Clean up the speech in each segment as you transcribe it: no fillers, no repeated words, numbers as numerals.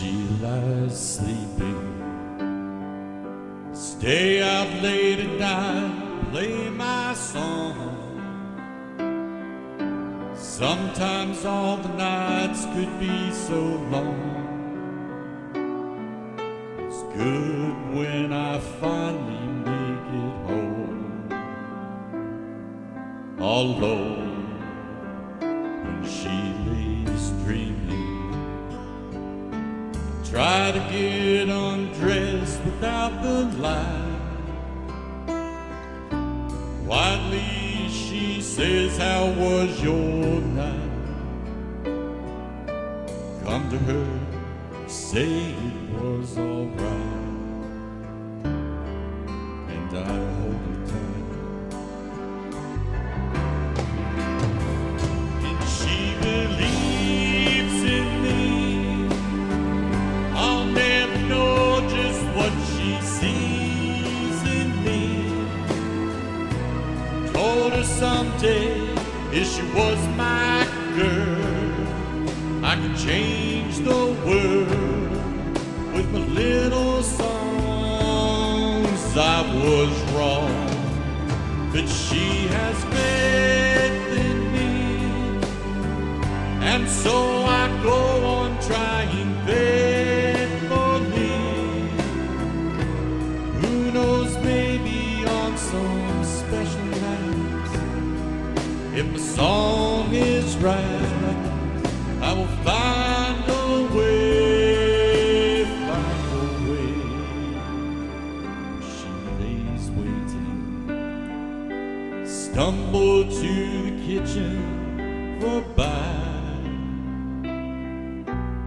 she lies sleeping. Stay out late at night, play my song. Sometimes all the nights could be so long. It's good when I finally make it home, alone when she lays dreaming. Try to get undressed without the light. Quietly she says, how was your night? Come to her, say it was alright, and I hold her tight. And she believes in me. I'll never know just what she sees in me. Told her someday, if she was my girl, I could change the world with my little songs. I was wrong, but she has faith in me, and so I go on trying faithfully. Who knows, maybe on some special nights, if my song is right, I will find a way, find a way. She lays waiting, stumble to the kitchen for a bite,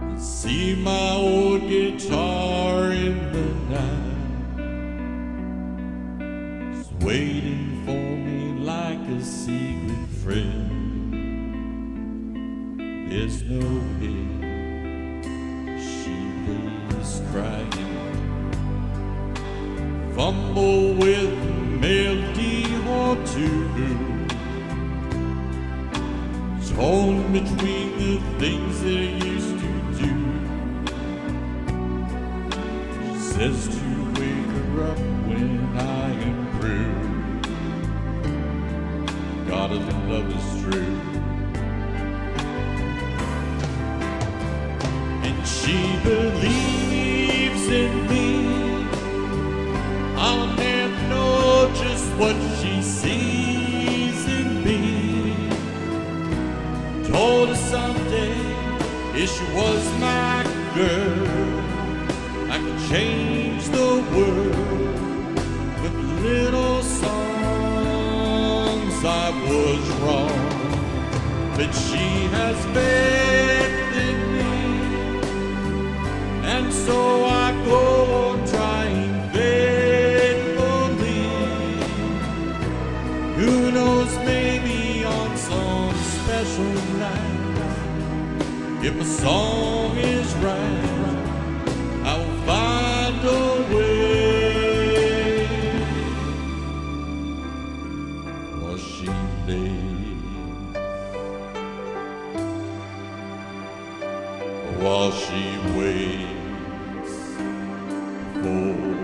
and see my old guitar in the night. It's waiting for me like a secret friend. There's no end, she lays crying. Fumble with a melody or two, torn between the things that I used to do. She says to wake her up when I am through. Gotta love is true. She believes in me. I'll never know just what she sees in me. Told her someday, if she was my girl, I could change the world with little songs. I was wrong, but she has faith in me, and so I go on trying faithfully. Who knows, maybe on some special night, if my song is right, I will find a way. While she lays, while she waits for